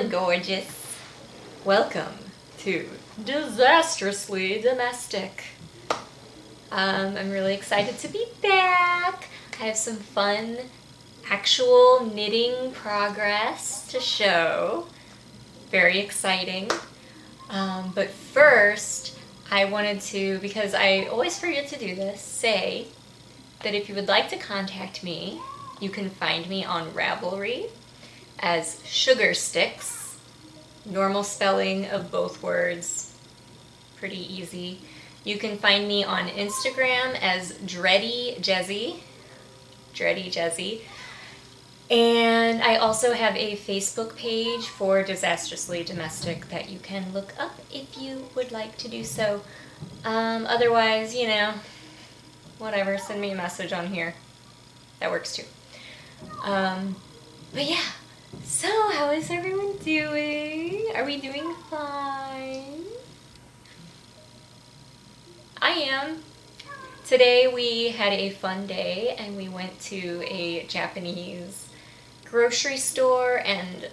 Hello, gorgeous. Welcome to Disastrously Domestic. I'm really excited to be back. I have some fun actual knitting progress to show. Very exciting. But first, I wanted to, because I always forget to do this, say that if you would like to contact me, you can find me on Ravelry as Sugar Sticks. Normal spelling of both words. Pretty easy. You can find me on Instagram as Dready Jezzy. And I also have a Facebook page for Disastrously Domestic that you can look up if you would like to do so. Otherwise, whatever, send me a message on here. That works too. But yeah, so how is everyone doing? Are we doing fine? I am. Today we had a fun day and we went to a Japanese grocery store, and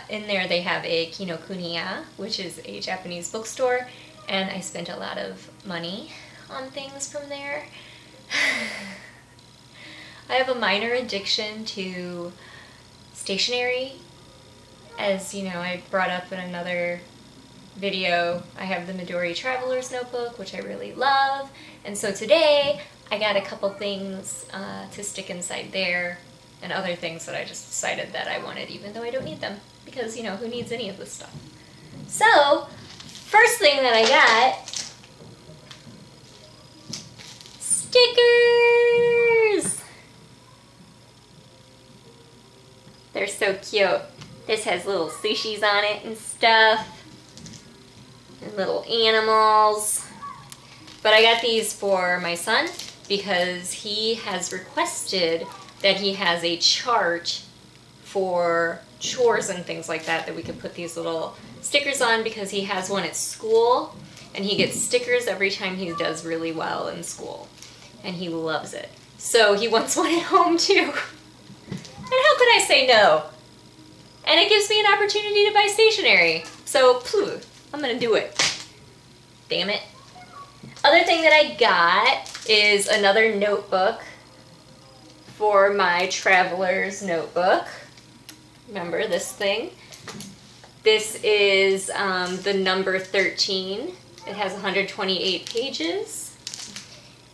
in there they have a Kinokuniya, which is a Japanese bookstore, and I spent a lot of money on things from there. I have a minor addiction to stationery. As you know, I brought up in another video, I have the Midori Traveler's Notebook, which I really love, and so today I got a couple things to stick inside there and other things that I just decided that I wanted even though I don't need them, because who needs any of this stuff. So first thing that I got, stickers! They're so cute. This has little sushis on it and stuff, and little animals. But I got these for my son because he has requested that he has a chart for chores and things like that we could put these little stickers on, because he has one at school and he gets stickers every time he does really well in school and he loves it. So he wants one at home too. And how could I say no? And it gives me an opportunity to buy stationery. So, I'm gonna do it. Damn it. Other thing that I got is another notebook for my Traveler's Notebook. Remember this thing? This is the number 13. It has 128 pages.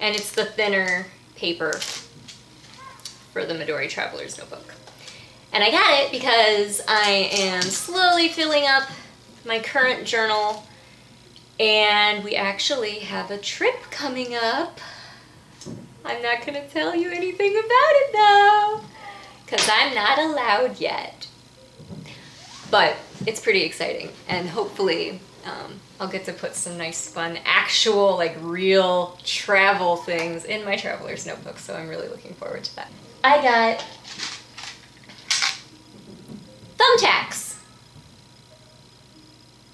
And it's the thinner paper for the Midori Traveler's Notebook. And I got it because I am slowly filling up my current journal, and we actually have a trip coming up. I'm not going to tell you anything about it though, because I'm not allowed yet. But it's pretty exciting, and hopefully I'll get to put some nice fun actual real travel things in my Traveler's Notebook, so I'm really looking forward to that. I got thumbtacks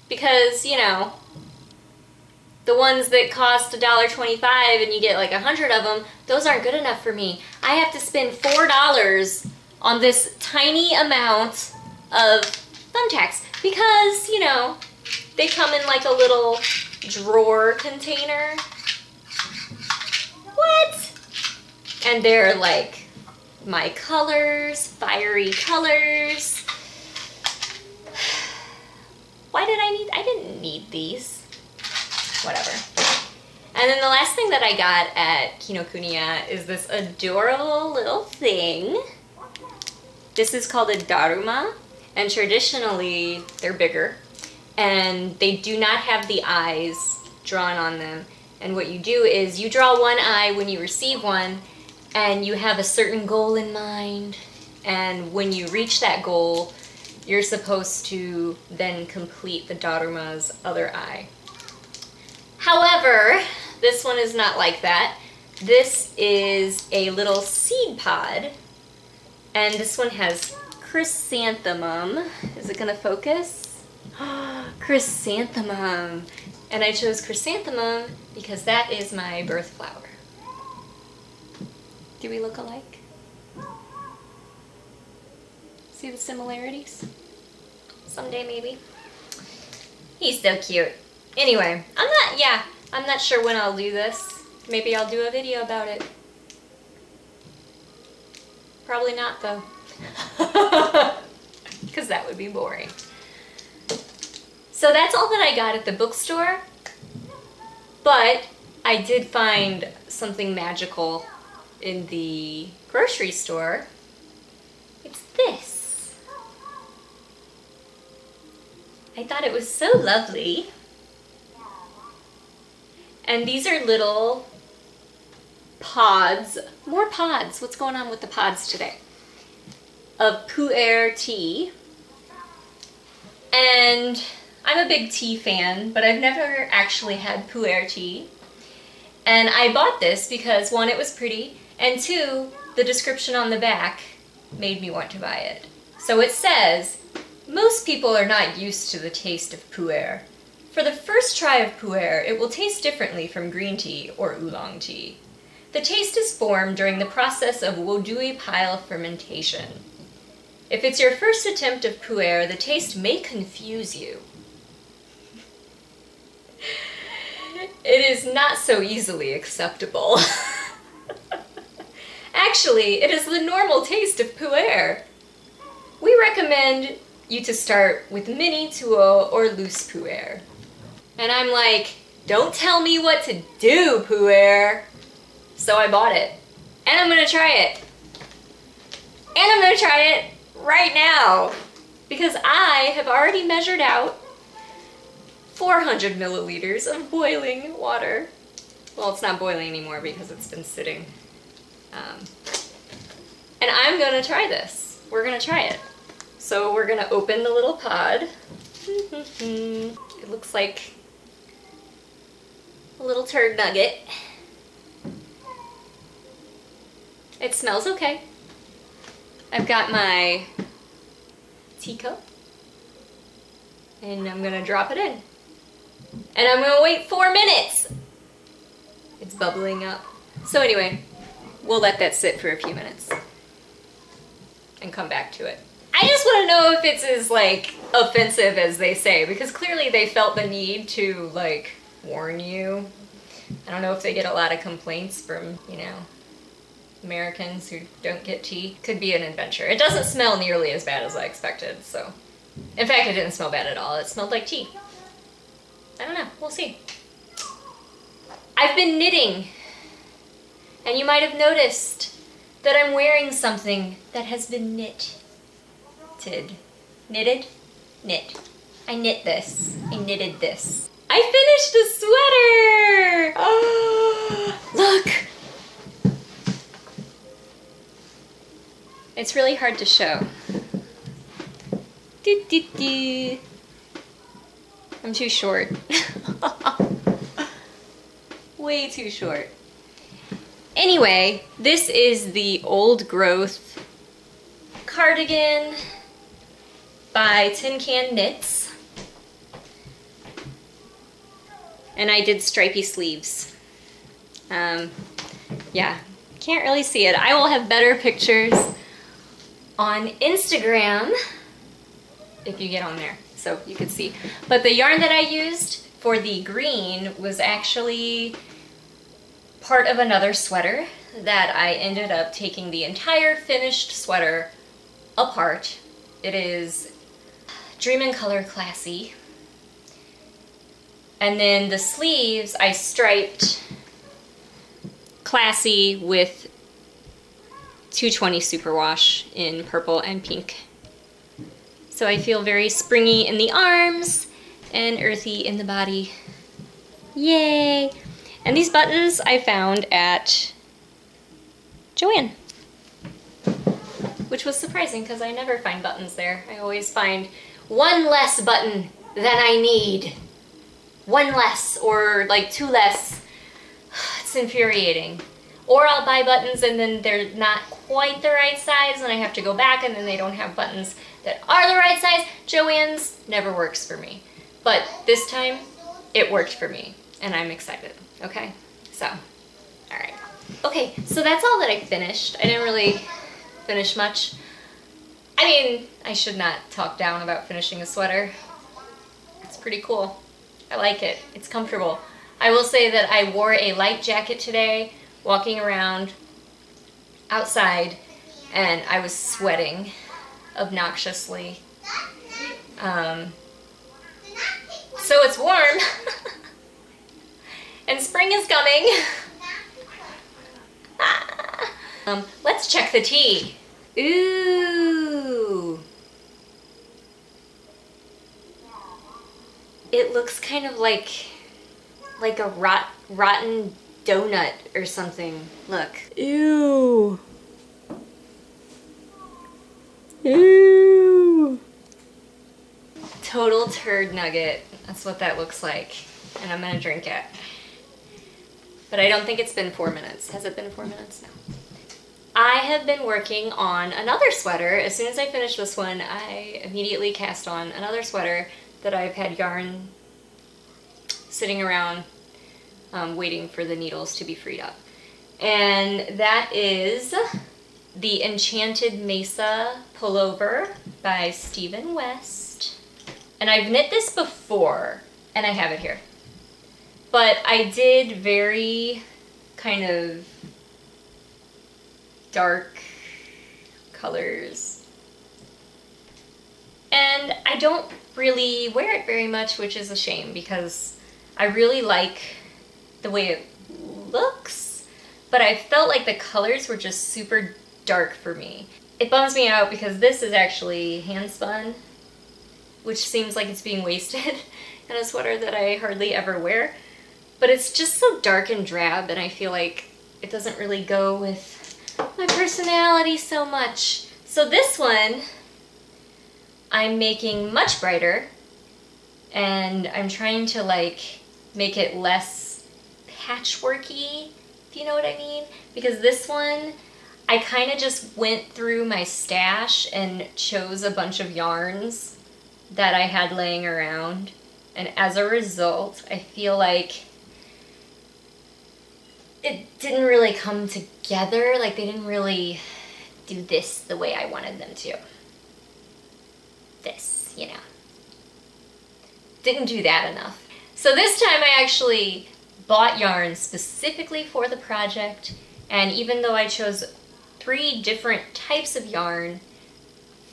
because the ones that cost $1.25 and you get 100 of them, those aren't good enough for me. I have to spend $4 on this tiny amount of thumbtacks because they come in a little drawer container. What? And they're my colors, fiery colors. Why did I didn't need these. Whatever. And then the last thing that I got at Kinokuniya is this adorable little thing. This is called a daruma, and traditionally they're bigger, and they do not have the eyes drawn on them. And what you do is you draw one eye when you receive one, and you have a certain goal in mind, and when you reach that goal, you're supposed to then complete the daruma's other eye. However, this one is not like that. This is a little seed pod, and this one has chrysanthemum. Is it gonna focus? Chrysanthemum. And I chose chrysanthemum because that is my birth flower. Do we look alike? See the similarities? someday maybe. He's so cute. Anyway, I'm not sure when I'll do this. Maybe I'll do a video about it. Probably not though. Because that would be boring. So that's all that I got at the bookstore. But I did find something magical in the grocery store. It's this. I thought it was so lovely. And these are little pods, more pods. What's going on with the pods today? Of Pu'er tea. And I'm a big tea fan, but I've never actually had Pu'er tea. And I bought this because one, it was pretty, and two, the description on the back made me want to buy it. So it says, most people are not used to the taste of Pu'er. For the first try of Pu'er, it will taste differently from green tea or oolong tea. The taste is formed during the process of wodui pile fermentation. If it's your first attempt of Pu'er, the taste may confuse you. It is not so easily acceptable. Actually, it is the normal taste of Pu'er. We recommend you to start with mini tuo or loose Pu'er. And I'm like, don't tell me what to do, Pu'er. So I bought it. And I'm gonna try it. And I'm gonna try it right now. Because I have already measured out 400 milliliters of boiling water. Well, it's not boiling anymore because it's been sitting. And I'm gonna try this. We're gonna try it. So we're gonna open the little pod. It looks like a little turd nugget. It smells okay. I've got my teacup. And I'm gonna drop it in. And I'm gonna wait 4 minutes. It's bubbling up. So anyway, we'll let that sit for a few minutes and come back to it. I just want to know if it's as like offensive as they say, because clearly they felt the need to like warn you. I don't know if they get a lot of complaints from, you know, Americans who don't get tea. Could be an adventure. It doesn't smell nearly as bad as I expected, so. In fact, it didn't smell bad at all. It smelled like tea. I don't know. We'll see. I've been knitting, and you might have noticed that I'm wearing something that has been knitted. Knitted? Knit. I knit this. I knitted this. I finished a sweater! Oh, look! It's really hard to show. Do, do, do. I'm too short. Way too short. Anyway, this is the Old Growth cardigan by Tin Can Knits. And I did stripy sleeves. Yeah, can't really see it. I will have better pictures on Instagram if you get on there, so you can see. But the yarn that I used for the green was actually part of another sweater that I ended up taking the entire finished sweater apart. It is Dream in Color Classy. And then the sleeves I striped Classy with 220 Superwash in purple and pink. So I feel very springy in the arms and earthy in the body. Yay! And these buttons I found at Joann, which was surprising because I never find buttons there. I always find one less button than I need. One less, or like two less. It's infuriating. Or I'll buy buttons and then they're not quite the right size and I have to go back and then they don't have buttons that are the right size. Joann's never works for me. But this time, it worked for me and I'm excited, okay? So, all right. Okay, so that's all that I finished. I didn't really finish much. I I mean, I should not talk down about finishing a sweater. It's pretty cool. I like it. It's comfortable. I will say that I wore a light jacket today, walking around outside, and I was sweating obnoxiously. So it's warm, and spring is coming. Let's check the tea. Ooh. It looks kind of like a rotten donut or something. Look. Ew. Ew. Total turd nugget. That's what that looks like. And I'm gonna drink it. But I don't think it's been 4 minutes. Has it been 4 minutes? No. I have been working on another sweater. As soon as I finished this one, I immediately cast on another sweater that I've had yarn sitting around waiting for the needles to be freed up. And that is the Enchanted Mesa Pullover by Stephen West. And I've knit this before, and I have it here. But I did very kind of dark colors. And I don't really wear it very much, which is a shame because I really like the way it looks, but I felt like the colors were just super dark for me. It bums me out because this is actually hand spun, which seems like it's being wasted in a sweater that I hardly ever wear. But it's just so dark and drab, and I feel like it doesn't really go with my personality so much. So this one, I'm making much brighter, and I'm trying to like make it less patchworky, if you know what I mean. Because this one, I kind of just went through my stash and chose a bunch of yarns that I had laying around. And as a result, I feel like it didn't really come together. Like they didn't really do this the way I wanted them to. This, you know. Didn't do that enough. So this time I actually bought yarn specifically for the project, and even though I chose 3 different types of yarn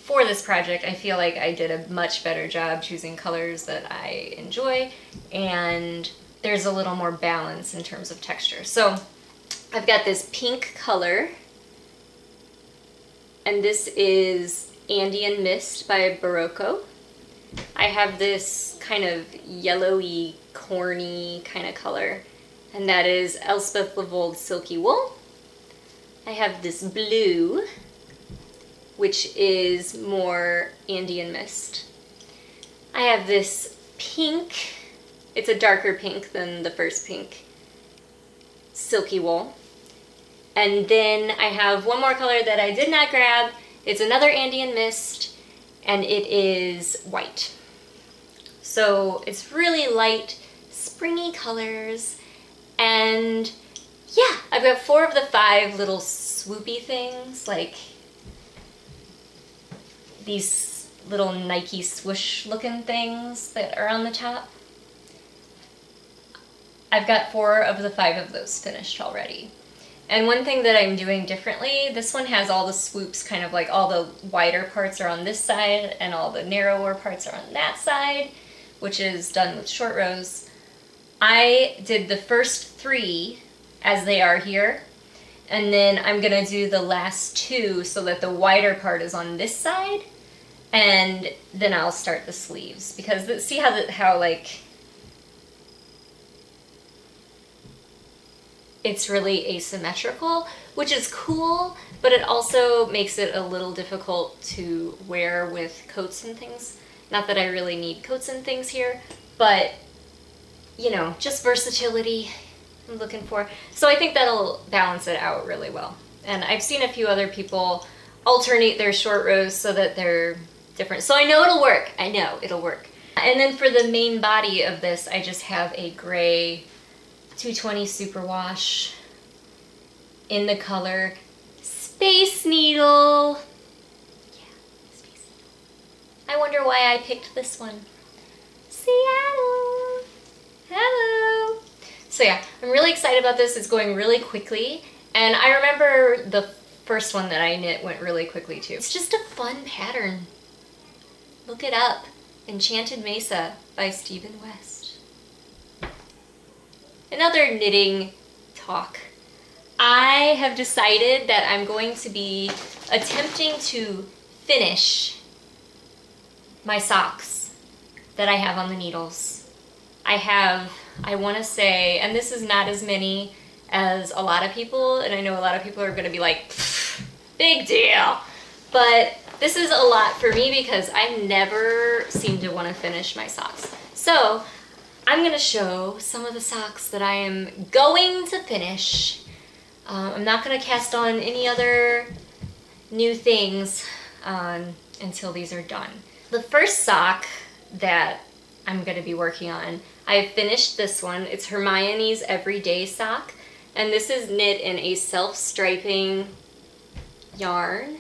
for this project, I feel like I did a much better job choosing colors that I enjoy, and there's a little more balance in terms of texture. So I've got this pink color, and this is Andean Mist by Barocco. I have this kind of yellowy, corny kind of color, and that is Elspeth Lavold Silky Wool. I have this blue, which is more Andean Mist. I have this pink, it's a darker pink than the first pink, Silky Wool. And then I have one more color that I did not grab. It's another Andean Mist, and it is white. So it's really light, springy colors, and yeah, I've got 4 of the 5 little swoopy things, like these little Nike swoosh looking things that are on the top. I've got 4 of the 5 of those finished already. And one thing that I'm doing differently, this one has all the swoops, kind of like all the wider parts are on this side and all the narrower parts are on that side, which is done with short rows. I did the first 3 as they are here, and then I'm gonna do the last 2 so that the wider part is on this side, and then I'll start the sleeves. Because see how like it's really asymmetrical, which is cool, but it also makes it a little difficult to wear with coats and things. Not that I really need coats and things here, but you know, just versatility I'm looking for. So I think that'll balance it out really well. And I've seen a few other people alternate their short rows so that they're different. So I know it'll work. I know it'll work. And then for the main body of this, I just have a gray 220 superwash in the color Space Needle. Yeah, I wonder why I picked this one. Seattle. Hello. So yeah, I'm really excited about this. It's going really quickly. And I remember the first one that I knit went really quickly too. It's just a fun pattern. Look it up. Enchanted Mesa by Stephen West. Another knitting talk. I have decided that I'm going to be attempting to finish my socks that I have on the needles. I want to say, and this is not as many as a lot of people, and I know a lot of people are going to be like, big deal. But this is a lot for me because I never seem to want to finish my socks. So I'm going to show some of the socks that I am going to finish. I'm not going to cast on any other new things until these are done. The first sock that I'm going to be working on, I've finished this one. It's Hermione's Everyday Sock, and this is knit in a self-striping yarn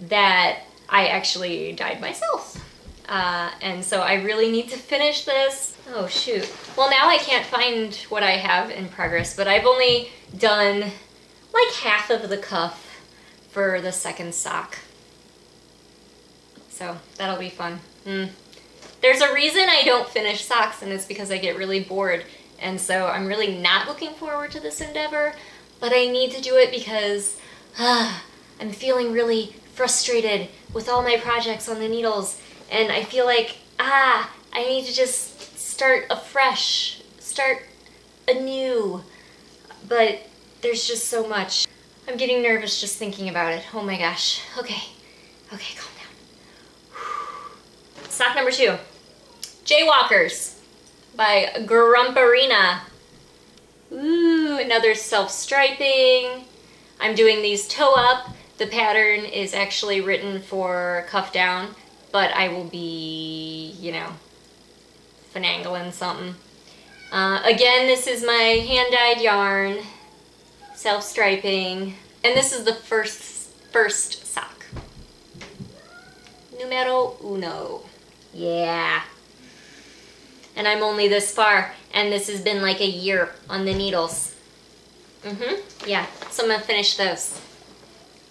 that I actually dyed myself. And so I really need to finish this. Oh shoot. Well, now I can't find what I have in progress, but I've only done like half of the cuff for the second sock. So that'll be fun. There's a reason I don't finish socks, and it's because I get really bored. And so I'm really not looking forward to this endeavor, but I need to do it because I'm feeling really frustrated with all my projects on the needles. And I feel like, I need to just start afresh, start anew. But there's just so much. I'm getting nervous just thinking about it. Oh my gosh. Okay, calm down. Sock number 2, Jaywalkers by Grumparina. Ooh, another self-striping. I'm doing these toe up. The pattern is actually written for cuff down, but I will be, finagling something. Again, this is my hand-dyed yarn, self-striping, and this is the first sock. Numero uno. Yeah. And I'm only this far, and this has been like a year on the needles. Yeah, so I'm gonna finish those.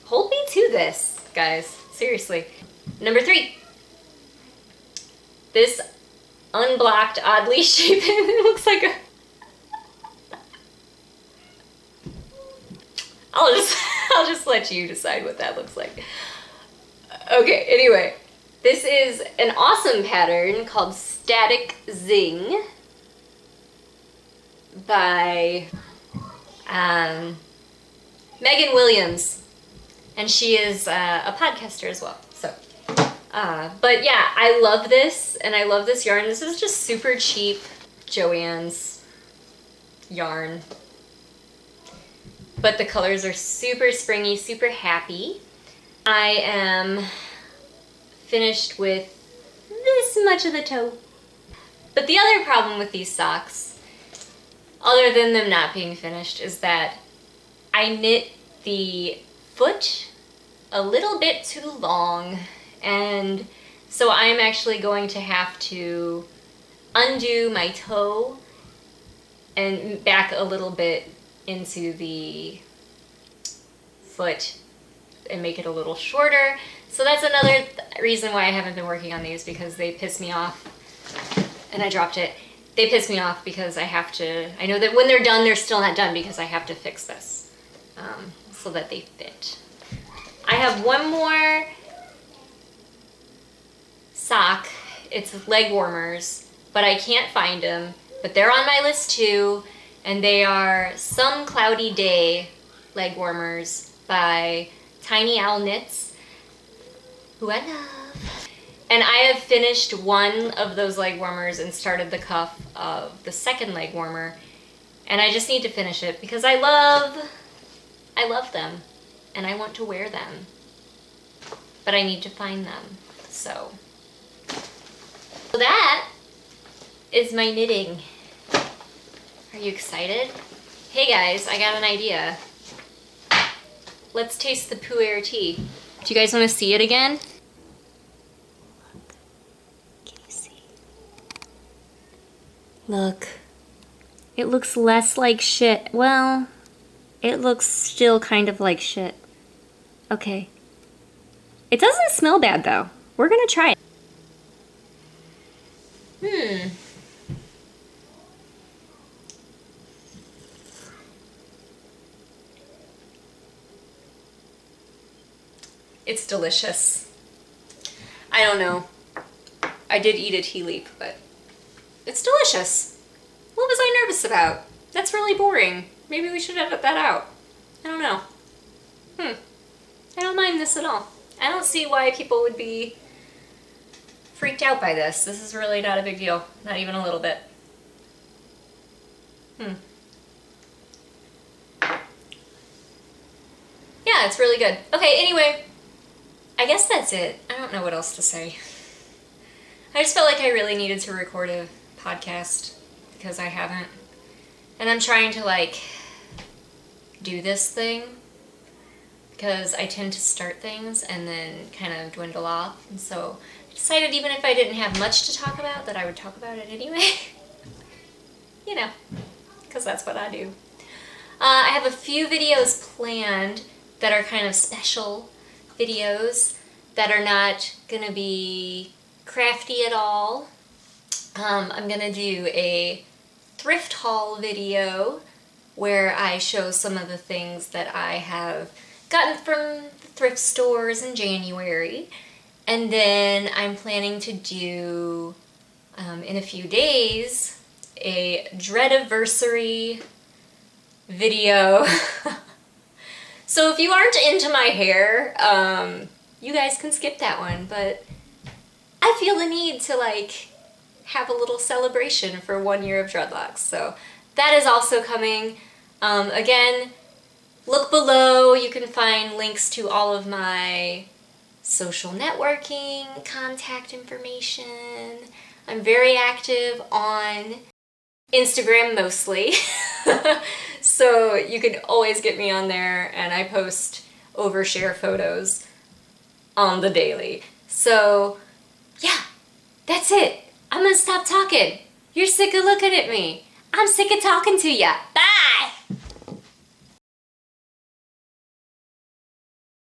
Hold me to this, guys. Seriously. Number 3. This unblocked, oddly shaped, it looks like a... I'll just let you decide what that looks like. Okay, anyway. This is an awesome pattern called Static Zing by Megan Williams. And she is a podcaster as well. So, but yeah, I love this, and I love this yarn. This is just super cheap Joann's yarn. But the colors are super springy, super happy. I am finished with this much of the toe. But the other problem with these socks, other than them not being finished, is that I knit the foot a little bit too long, and so I'm actually going to have to undo my toe and back a little bit into the foot and make it a little shorter. So that's another reason why I haven't been working on these, because they piss me off. And I dropped it. They piss me off because I know that when they're done, they're still not done because I have to fix this so that they fit. I have one more sock. It's leg warmers, but I can't find them. But they're on my list too, and they are Some Cloudy Day leg warmers by Tiny Owl Knits, who I love. And I have finished one of those leg warmers and started the cuff of the second leg warmer, and I just need to finish it because I love them and I want to wear them, but I need to find them. So that is my knitting. Are you excited? Hey guys, I got an idea. Let's taste the Pu'er tea. Do you guys want to see it again? Look. It looks less like shit. Well, it looks still kind of like shit. Okay. It doesn't smell bad though. We're gonna try it. It's delicious. I don't know. I did eat a tea leaf, but it's delicious. What was I nervous about? That's really boring. Maybe we should edit that out. I don't know. I don't mind this at all. I don't see why people would be freaked out by this. This is really not a big deal. Not even a little bit. Yeah, it's really good. Okay, anyway, I guess that's it. I don't know what else to say. I just felt like I really needed to record a podcast because I haven't. And I'm trying to like do this thing because I tend to start things and then kind of dwindle off. And so I decided even if I didn't have much to talk about that I would talk about it anyway. You know, because that's what I do. I have a few videos planned that are kind of special videos that are not gonna be crafty at all. I'm gonna do a thrift haul video where I show some of the things that I have gotten from thrift stores in January. And then I'm planning to do, in a few days, a Dreadiversary video. So if you aren't into my hair, you guys can skip that one, but I feel the need to like have a little celebration for 1 year of dreadlocks. So that is also coming. Again, look below. You can find links to all of my social networking, contact information. I'm very active on Instagram mostly. So you can always get me on there, and I post overshare photos on the daily. So yeah, that's it. I'm gonna stop talking. You're sick of looking at me. I'm sick of talking to ya. Bye!